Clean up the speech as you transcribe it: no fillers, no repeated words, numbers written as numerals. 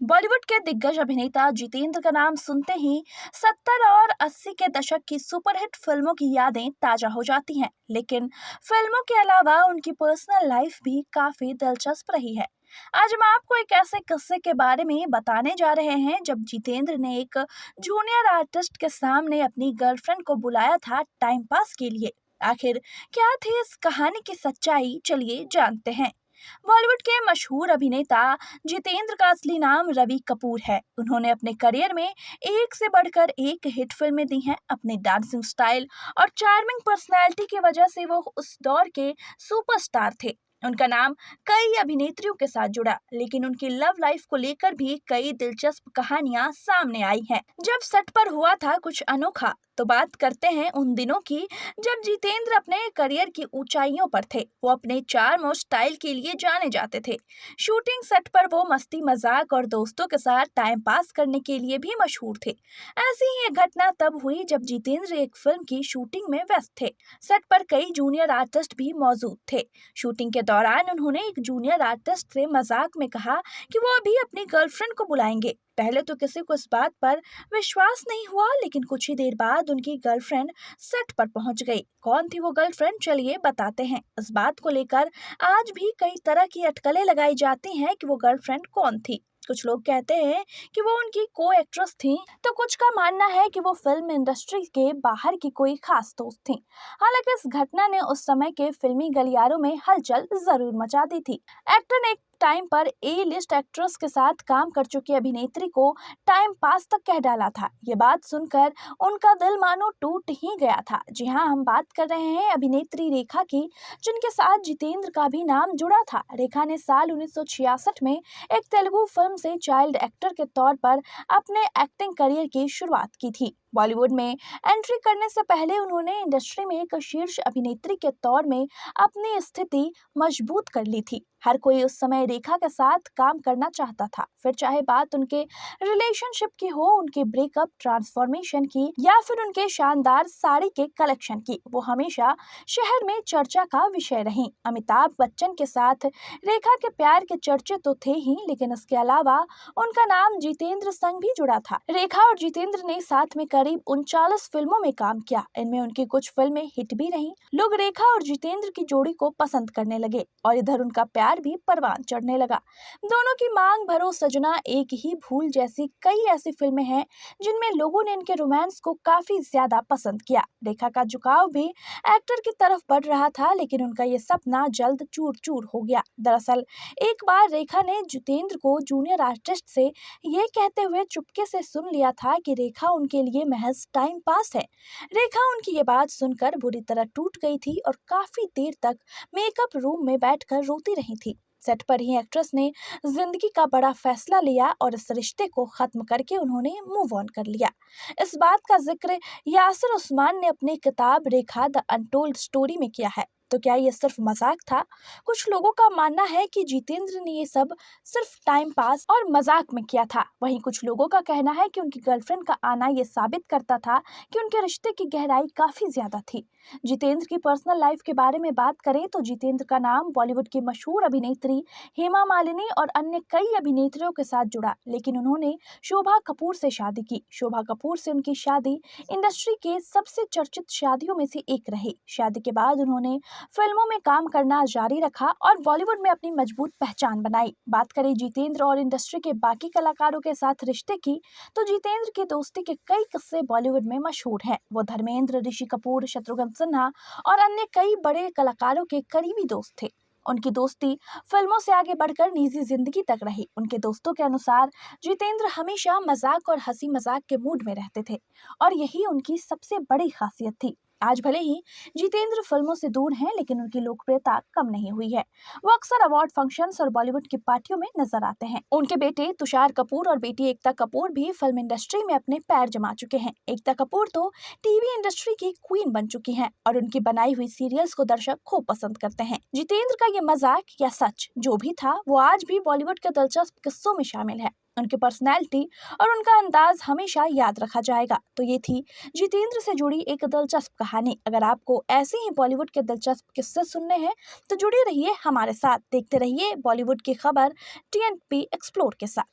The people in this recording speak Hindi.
बॉलीवुड के दिग्गज अभिनेता जितेंद्र का नाम सुनते ही 70 और 80 के दशक की सुपरहिट फिल्मों की यादें ताजा हो जाती हैं। लेकिन फिल्मों के अलावा उनकी पर्सनल लाइफ भी काफी दिलचस्प रही है। आज हम आपको एक ऐसे किस्से के बारे में बताने जा रहे हैं जब जितेंद्र ने एक जूनियर आर्टिस्ट के सामने अपनी गर्लफ्रेंड को बुलाया था टाइम पास के लिए। आखिर क्या थी इस कहानी की सच्चाई, चलिए जानते हैं। बॉलीवुड के मशहूर अभिनेता जितेंद्र का असली नाम रवि कपूर है। उन्होंने अपने करियर में एक से बढ़कर एक हिट फिल्में दी हैं। अपने डांसिंग स्टाइल और चार्मिंग पर्सनैलिटी की वजह से वो उस दौर के सुपरस्टार थे। उनका नाम कई अभिनेत्रियों के साथ जुड़ा, लेकिन उनकी लव लाइफ को लेकर भी कई दिलचस्प कहानियां सामने आई हैं। जब सेट पर हुआ था कुछ अनोखा, तो बात करते हैं उन दिनों की जब जितेंद्र अपने करियर की ऊंचाइयों पर थे। वो अपने चार्म और स्टाइल के लिए जाने जाते थे। शूटिंग सेट पर वो मस्ती मजाक और दोस्तों के साथ टाइम पास करने के लिए भी मशहूर थे। ऐसी ही एक घटना तब हुई जब जितेंद्र एक फिल्म की शूटिंग में व्यस्त थे। सेट पर कई जूनियर आर्टिस्ट भी मौजूद थे। शूटिंग के दौरान उन्होंने एक जूनियर आर्टिस्ट से मजाक में कहा कि वो अभी अपनी गर्लफ्रेंड को बुलाएंगे। पहले तो किसी को इस बात पर विश्वास नहीं हुआ, लेकिन कुछ ही देर बाद उनकी गर्लफ्रेंड सेट पर पहुंच गई। कौन थी वो गर्लफ्रेंड, चलिए बताते हैं। इस बात को लेकर आज भी कई तरह की अटकलें लगाई जाती हैं कि वो गर्लफ्रेंड कौन थी। कुछ लोग कहते हैं कि वो उनकी को एक्ट्रेस थी, तो कुछ का मानना है कि वो फिल्म इंडस्ट्री के बाहर की कोई खास दोस्त थी। हालांकि इस घटना ने उस समय के फिल्मी गलियारों में हलचल जरूर मचा दी थी। एक्टर ने एक टाइम पर ए लिस्ट एक्ट्रेस के साथ काम कर चुकी अभिनेत्री को टाइम पास तक कह डाला था। ये बात सुनकर उनका दिल मानो टूट ही गया था। जी हाँ, हम बात कर रहे हैं अभिनेत्री रेखा की, जिनके साथ जितेंद्र का भी नाम जुड़ा था। रेखा ने साल 1966 में एक तेलुगु फिल्म से चाइल्ड एक्टर के तौर पर अपने एक्टिंग करियर की शुरुआत की थी। बॉलीवुड में एंट्री करने से पहले उन्होंने इंडस्ट्री में एक शीर्ष अभिनेत्री के तौर में अपनी स्थिति मजबूत कर ली थी। हर कोई उस समय रेखा के साथ काम करना चाहता था, फिर चाहे बात उनके रिलेशनशिप की हो, उनके ब्रेकअप, ट्रांसफॉर्मेशन की या फिर उनके शानदार साड़ी के कलेक्शन की। वो हमेशा शहर में चर्चा का विषय रही। अमिताभ बच्चन के साथ रेखा के प्यार के चर्चे तो थे ही, लेकिन इसके अलावा उनका नाम जितेंद्र संग भी जुड़ा था। रेखा और जितेंद्र ने साथ में करीब 39 फिल्मों में काम किया। इनमें उनकी कुछ फिल्में हिट भी रहीं। लोग रेखा और जितेंद्र की जोड़ी को पसंद करने लगे और इधर उनका प्यार भी परवान चढ़ने लगा। दोनों की मांग भरो सजना, एक ही भूल जैसी कई ऐसी फिल्में हैं जिनमें लोगों ने इनके रोमांस को काफी ज्यादा पसंद किया। रेखा का झुकाव भी एक्टर की तरफ बढ़ रहा था, लेकिन उनका ये सपना जल्द चूर चूर हो गया। दरअसल एक बार रेखा ने जितेंद्र को जूनियर आर्टिस्ट से ये कहते हुए चुपके से सुन लिया था कि रेखा उनके लिए महज टाइम पास है। रेखा उनकी ये बात सुनकर बुरी तरह टूट गई थी और काफी देर तक मेकअप रूम में बैठकर रोती रही थी। सेट पर ही एक्ट्रेस ने जिंदगी का बड़ा फैसला लिया और इस रिश्ते को खत्म करके उन्होंने मूव ऑन कर लिया। इस बात का जिक्र यासिर उस्मान ने अपनी किताब रेखा द अनटोल्ड स्टोरी में किया है। तो क्या ये सिर्फ मजाक था? कुछ लोगों का मानना है कि जितेंद्र ने ये सब सिर्फ टाइम पास और मजाक में किया था। वहीं कुछ लोगों का कहना है कि उनकी गर्लफ्रेंड का आना ये साबित करता था कि उनके रिश्ते की गहराई काफी ज्यादा थी। जितेंद्र की पर्सनल लाइफ के बारे में बात करें तो जितेंद्र का नाम बॉलीवुड की मशहूर अभिनेत्री हेमा मालिनी और अन्य कई अभिनेत्रियों के साथ जुड़ा, लेकिन उन्होंने शोभा कपूर से शादी की। शोभा कपूर से उनकी शादी इंडस्ट्री के सबसे चर्चित शादियों में से एक रही। शादी के बाद उन्होंने फिल्मों में काम करना जारी रखा और बॉलीवुड में अपनी मजबूत पहचान बनाई। बात करें जितेंद्र और इंडस्ट्री के बाकी कलाकारों के साथ रिश्ते की, तो जितेंद्र की दोस्ती के कई किस्से बॉलीवुड में मशहूर हैं। वो धर्मेंद्र, ऋषि कपूर, शत्रुघ्न सिन्हा और अन्य कई बड़े कलाकारों के करीबी दोस्त थे। उनकी दोस्ती फिल्मों से आगे बढ़कर निजी जिंदगी तक रही। उनके दोस्तों के अनुसार जितेंद्र हमेशा मजाक और हंसी मजाक के मूड में रहते थे और यही उनकी सबसे बड़ी खासियत थी। आज भले ही जितेंद्र फिल्मों से दूर हैं, लेकिन उनकी लोकप्रियता कम नहीं हुई है। वो अक्सर अवार्ड फंक्शंस और बॉलीवुड की पार्टियों में नजर आते हैं। उनके बेटे तुषार कपूर और बेटी एकता कपूर भी फिल्म इंडस्ट्री में अपने पैर जमा चुके हैं। एकता कपूर तो टीवी इंडस्ट्री की क्वीन बन चुकी हैं और उनकी बनाई हुई सीरियल्स को दर्शक खूब पसंद करते हैं। जितेंद्र का ये मजाक या सच जो भी था, वो आज भी बॉलीवुड के दिलचस्प किस्सों में शामिल है। उनकी पर्सनैलिटी और उनका अंदाज हमेशा याद रखा जाएगा। तो ये थी जितेंद्र से जुड़ी एक दिलचस्प कहानी। अगर आपको ऐसे ही बॉलीवुड के दिलचस्प किस्से सुनने हैं तो जुड़े रहिए हमारे साथ, देखते रहिए बॉलीवुड की खबर TNP एक्सप्लोर के साथ।